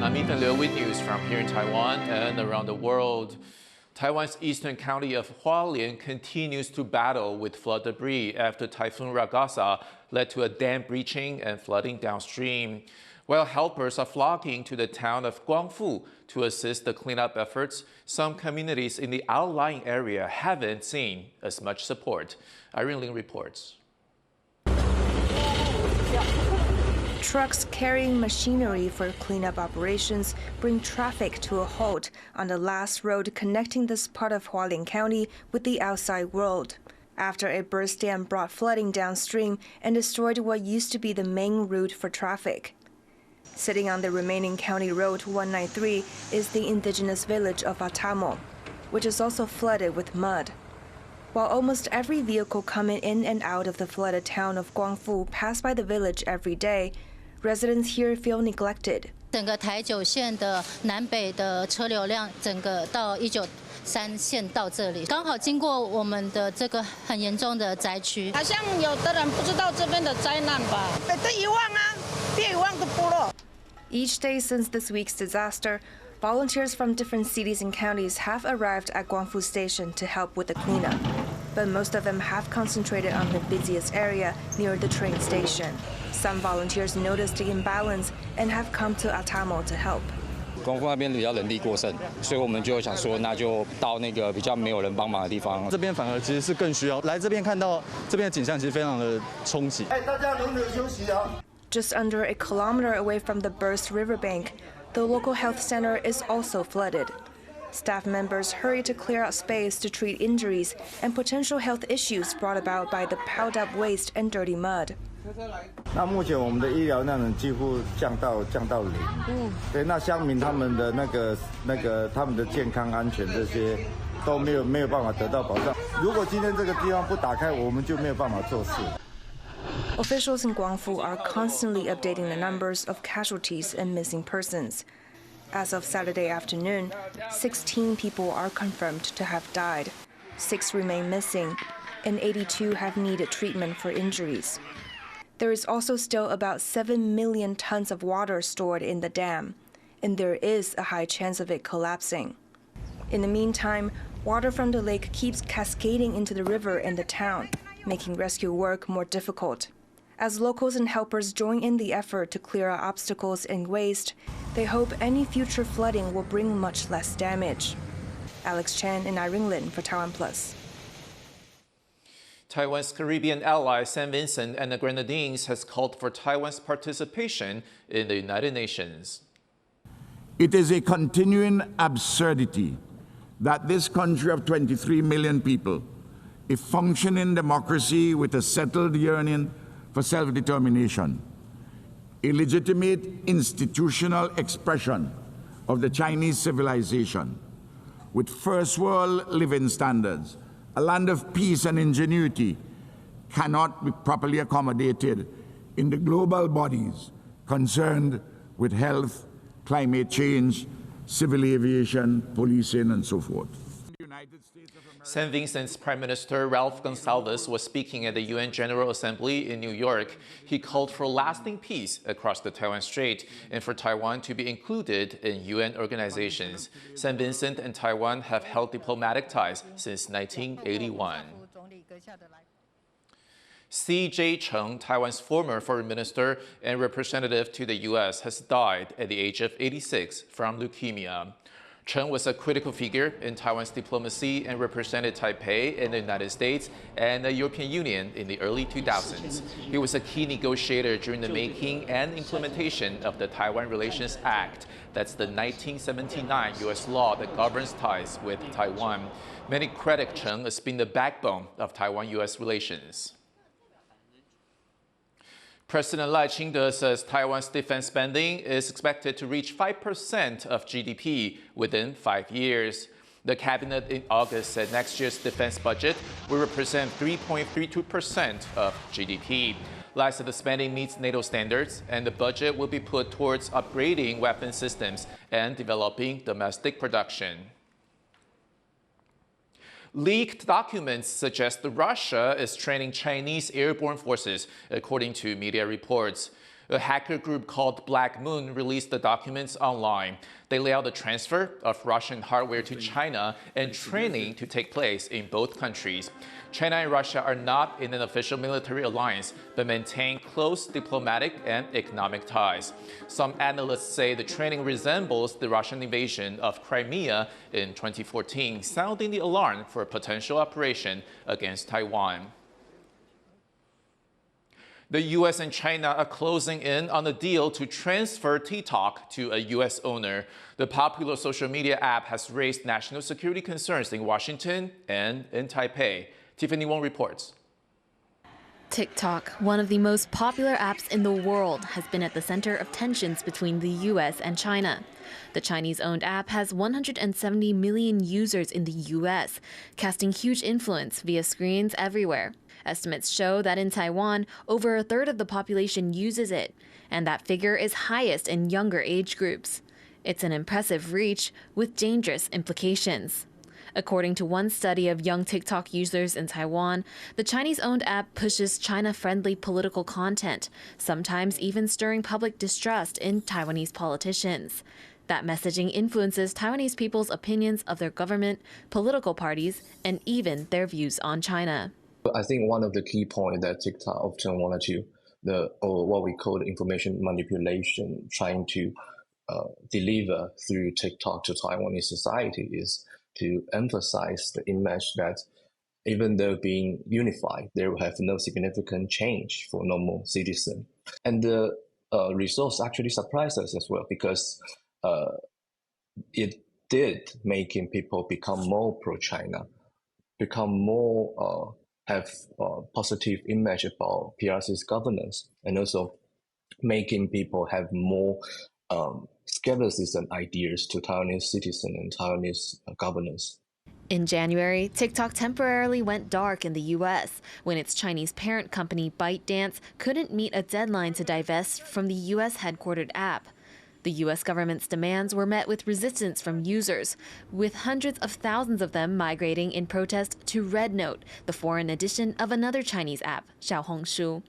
I'm Ethan Liu with news from here in Taiwan and around the world. Taiwan's eastern county of Hualien continues to battle with flood debris after Typhoon Ragasa led to a dam breaching and flooding downstream. While helpers are flocking to the town of Guangfu to assist the cleanup efforts, some communities in the outlying area haven't seen as much support. Irene Ling reports. Trucks carrying machinery for cleanup operations bring traffic to a halt on the last road connecting this part of Hualien County with the outside world, after a burst dam brought flooding downstream and destroyed what used to be the main route for traffic. Sitting on the remaining County Road 193 is the indigenous village of Atamo, which is also flooded with mud. While almost every vehicle coming in and out of the flooded town of Guangfu pass by the village every day, residents here feel neglected. 整个台九线的南北的车流量，整个到193线到这里，刚好经过我们的这个很严重的灾区。好像有的人不知道这边的灾难吧？这1万啊，变1万个部落。 Each day since this week's disaster, volunteers from different cities and counties have arrived at Guangfu Station to help with the cleanup. But most of them have concentrated on the busiest area near the train station. Some volunteers noticed the imbalance and have come to Atamo to help. 光复那边比较人力过剩，所以我们就想说，那就到那个比较没有人帮忙的地方。这边反而其实是更需要来这边看到这边的景象，其实非常的冲击。大家轮流休息啊。 Just under a kilometer away from the burst riverbank, the local health center is also flooded. Staff members hurry to clear out space to treat injuries and potential health issues brought about by the piled up waste and dirty mud. 那目前我们的医疗量能几乎降到0。对，那乡民他们的他们的健康安全这些都没有办法得到保障。如果今天这个地方不打开，我们就没有办法做事。 Officials in Guangfu are constantly updating the numbers of casualties and missing persons. As of Saturday afternoon, 16 people are confirmed to have died, 6 remain missing, and 82 have needed treatment for injuries. There is also still about 7 million tons of water stored in the dam, and there is a high chance of it collapsing. In the meantime, water from the lake keeps cascading into the river and the town, making rescue work more difficult. As locals and helpers join in the effort to clear out obstacles and waste, they hope any future flooding will bring much less damage. Alex Chen and Irene Lin for TaiwanPlus. Taiwan's Caribbean ally St. Vincent and the Grenadines has called for Taiwan's participation in the United Nations. It is a continuing absurdity that this country of 23 million people, a functioning democracy with a settled yearning for self-determination, a legitimate institutional expression of the Chinese civilization, with first world living standards, a land of peace and ingenuity, cannot be properly accommodated in the global bodies concerned with health, climate change, civil aviation, policing, and so forth. St. Vincent's Prime Minister Ralph Gonsalves was speaking at the UN General Assembly in New York. He called for lasting peace across the Taiwan Strait and for Taiwan to be included in UN organizations. St. Vincent and Taiwan have held diplomatic ties since 1981. C.J. Chen, Taiwan's former foreign minister and representative to the U.S., has died at the age of 86 from leukemia. Chen was a critical figure in Taiwan's diplomacy and represented Taipei in the United States and the European Union in the early 2000s. He was a key negotiator during the making and implementation of the Taiwan Relations Act. That's the 1979 U.S. law that governs ties with Taiwan. Many credit Chen as being the backbone of Taiwan-U.S. relations. President Lai Ching-te says Taiwan's defense spending is expected to reach 5% of GDP within 5 years. The cabinet in August said next year's defense budget will represent 3.32% of GDP. Lai said the spending meets NATO standards and the budget will be put towards upgrading weapon systems and developing domestic production. Leaked documents suggest that Russia is training Chinese airborne forces, according to media reports. A hacker group called Black Moon released the documents online. They lay out the transfer of Russian hardware to China and training to take place in both countries. China and Russia are not in an official military alliance, but maintain close diplomatic and economic ties. Some analysts say the training resembles the Russian invasion of Crimea in 2014, sounding the alarm for a potential operation against Taiwan. The U.S. and China are closing in on a deal to transfer TikTok to a U.S. owner. The popular social media app has raised national security concerns in Washington and in Taipei. Tiffany Wong reports. TikTok, one of the most popular apps in the world, has been at the center of tensions between the U.S. and China. The Chinese-owned app has 170 million users in the U.S., casting huge influence via screens everywhere. Estimates show that in Taiwan, over a third of the population uses it, and that figure is highest in younger age groups. It's an impressive reach with dangerous implications. According to one study of young TikTok users in Taiwan, the Chinese-owned app pushes China-friendly political content, sometimes even stirring public distrust in Taiwanese politicians. That messaging influences Taiwanese people's opinions of their government, political parties, and even their views on China. I think one of the key points that TikTok often wanted to, or what we call the information manipulation, trying to deliver through TikTok to Taiwanese society is to emphasize the image that even though being unified, they will have no significant change for normal citizens. And the results actually surprised us as well, because it did making people become more pro-China, become more have a positive image about PRC's governance, and also making people have more skepticism ideas to Taiwanese citizens and Taiwanese governance. In January, TikTok temporarily went dark in the U.S. when its Chinese parent company ByteDance couldn't meet a deadline to divest from the U.S. headquartered app. The U.S. government's demands were met with resistance from users, with hundreds of thousands of them migrating in protest to RedNote, the foreign edition of another Chinese app, Xiaohongshu.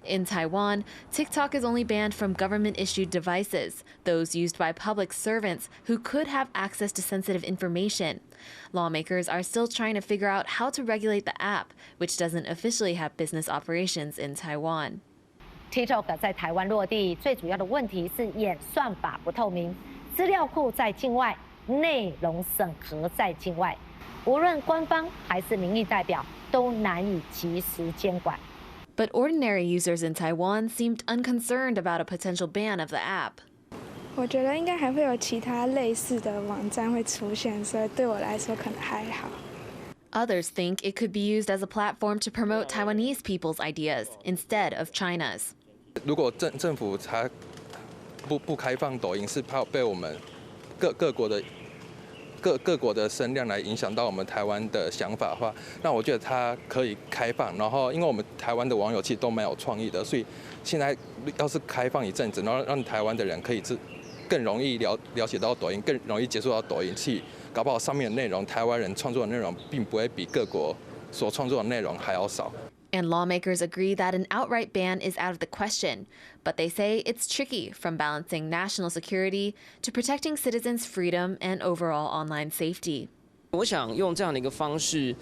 In Taiwan, TikTok is only banned from government-issued devices, those used by public servants who could have access to sensitive information. Lawmakers are still trying to figure out how to regulate the app, which doesn't officially have business operations in Taiwan. TikTok 在台湾落地，最主要的问题是演算法不透明，资料库在境外，内容审核在境外，无论官方还是民意代表都难以及时监管。But ordinary users in Taiwan seemed unconcerned about a potential ban of the app. 我觉得应该还会有其他类似的网站会出现，所以对我来说可能还好。Others think it could be used as a platform to promote Taiwanese people's ideas instead of China's. 如果政府它不开放抖音，是怕被我们各国的声量来影响到我们台湾的想法的话，那我觉得它可以开放。然后，因为我们台湾的网友其实都蛮有创意的，所以现在要是开放一阵子，然后让台湾的人可以更容易了解到抖音，更容易接触到抖音，去搞不好上面的内容，台湾人创作的内容并不会比各国所创作的内容还要少。And lawmakers agree that an outright ban is out of the question, but they say it's tricky, from balancing national security to protecting citizens' freedom and overall online safety. 我想用这样的一个方式，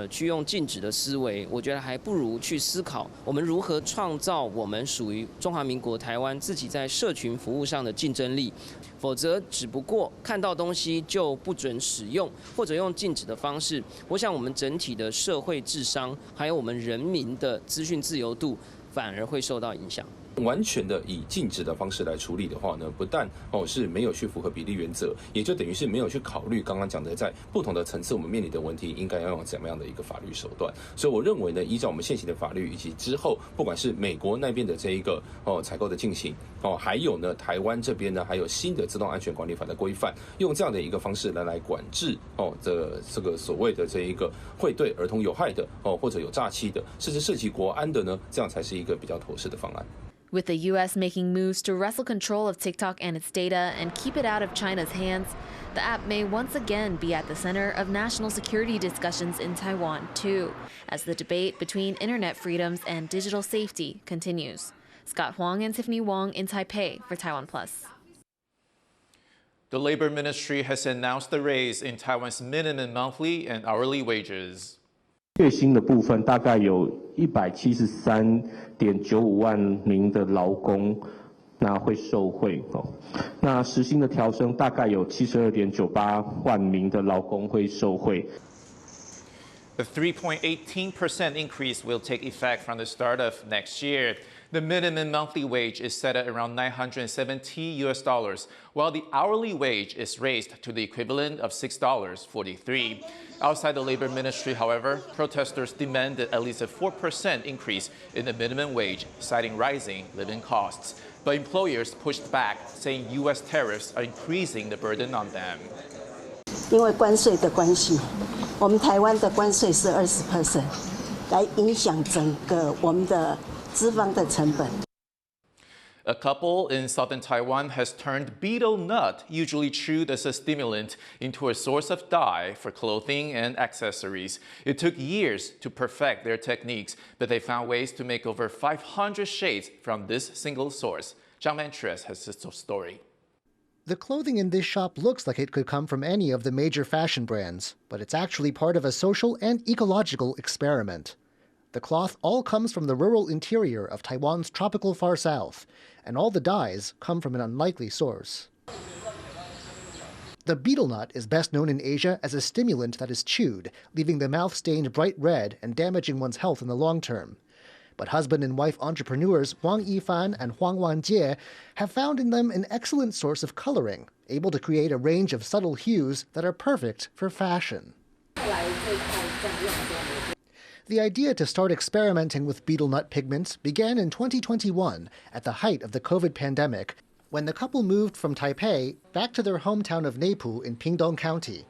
去用禁止的思维，我觉得还不如去思考我们如何创造我们属于中华民国台湾自己在社群服务上的竞争力。否则，只不过看到东西就不准使用，或者用禁止的方式，我想我们整体的社会智商，还有我们人民的资讯自由度，反而会受到影响。完全的以禁止的方式来处理的话呢，不但是没有去符合比例原则，也就等于是没有去考虑刚刚讲的在不同的层次我们面临的问题应该要用怎么样的一个法律手段。所以我认为呢，依照我们现行的法律以及之后不管是美国那边的这一个采购的进行还有呢台湾这边呢还有新的自动安全管理法的规范，用这样的一个方式来管制这个所谓的这一个会对儿童有害的或者有诈欺的，甚至涉及国安的呢，这样才是一个比较妥适的方案。With the U.S. making moves to wrestle control of TikTok and its data and keep it out of China's hands, the app may once again be at the center of national security discussions in Taiwan, too, as the debate between internet freedoms and digital safety continues. Scott Huang and Tiffany Wong in Taipei for TaiwanPlus. The Labor Ministry has announced the raise in Taiwan's minimum monthly and hourly wages. 月薪的部分大概有173.95万名的劳工，那会受惠哦。那时薪的调升大概有72.98万名的劳工会受惠。 The 3.18% increase will take effect from the start of next year. The minimum monthly wage is set at around $970, while the hourly wage is raised to the equivalent of $6.43. Outside the Labor Ministry, however, protesters demanded at least a 4% increase in the minimum wage, citing rising living costs. But employers pushed back, saying U.S. tariffs are increasing the burden on them. 因为关税的关系，我们台湾的关税是20%，来影响整个我们的资方的成本。 A couple in southern Taiwan has turned betel nut, usually chewed as a stimulant, into a source of dye for clothing and accessories. It took years to perfect their techniques, but they found ways to make over 500 shades from this single source. Zhang Mantres has this story. The clothing in this shop looks like it could come from any of the major fashion brands, but it's actually part of a social and ecological experiment. The cloth all comes from the rural interior of Taiwan's tropical far south, and all the dyes come from an unlikely source. The betel nut is best known in Asia as a stimulant that is chewed, leaving the mouth stained bright red and damaging one's health in the long term. But husband and wife entrepreneurs Wang Yifan and Huang Wanjie have found in them an excellent source of coloring, able to create a range of subtle hues that are perfect for fashion. The idea to start experimenting with betel nut pigments began in 2021 at the height of the COVID pandemic, when the couple moved from Taipei back to their hometown of Neipu in Pingdong County.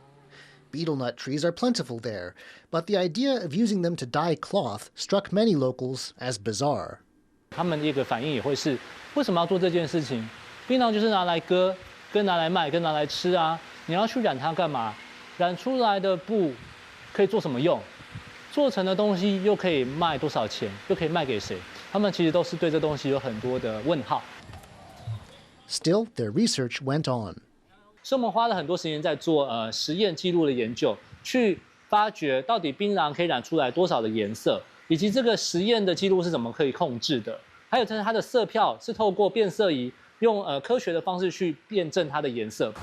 Betel nut trees are plentiful there, but the idea of using them to dye cloth struck many locals as bizarre. 他们一个反应也会是，为什么要做这件事情？槟榔就是拿来割，跟拿来卖，跟拿来吃啊！你要去染它干嘛？染出来的布可以做什么用？做成的东西又可以卖多少钱？又可以卖给谁？他们其实都是对这东西有很多的问号。Still, their research went on. 所以我们花了很多时间在做实验记录的研究，去发掘到底槟榔可以染出来多少的颜色，以及这个实验的记录是怎么可以控制的。还有就是它的色票是透过变色仪用科学的方式去验证它的颜色。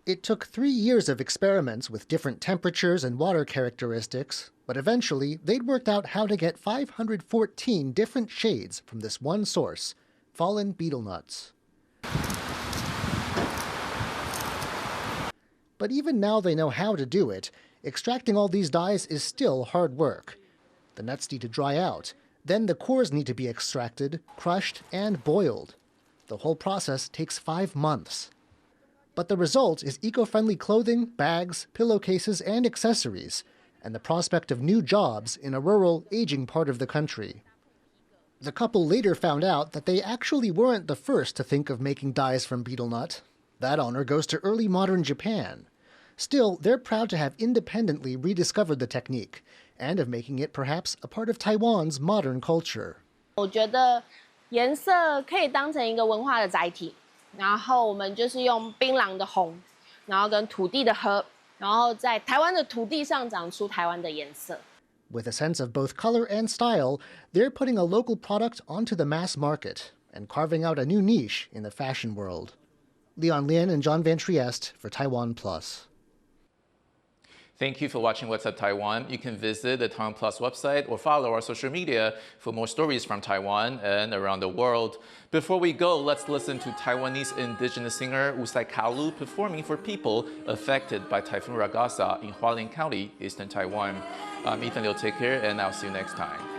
It took 3 years of experiments with different temperatures and water characteristics, but eventually they'd worked out how to get 514 different shades from this one source, fallen betel nuts. But even now they know how to do it, extracting all these dyes is still hard work. The nuts need to dry out, then the cores need to be extracted, crushed, and boiled. The whole process takes 5 months. But the result is eco-friendly clothing, bags, pillowcases, and accessories, and the prospect of new jobs in a rural, aging part of the country. The couple later found out that they actually weren't the first to think of making dyes from betel nut. That honor goes to early modern Japan. Still, they're proud to have independently rediscovered the technique, and of making it perhaps a part of Taiwan's modern culture. 我觉得颜色可以当成一个文化的载体。然后我们就是用槟榔的红，然后跟土地的褐，然后在台湾的土地上长出台湾的颜色。With a sense of both color and style, they're putting a local product onto the mass market and carving out a new niche in the fashion world. Leon Lin and John Van Trieste for TaiwanPlus. Thank you for watching What's Up Taiwan. You can visit the TaiwanPlus website or follow our social media for more stories from Taiwan and around the world. Before we go, let's listen to Taiwanese indigenous singer Usai Kalu performing for people affected by Typhoon Ragasa in Hualien County, eastern Taiwan. I'm Ethan Liu. Take care, and I'll see you next time.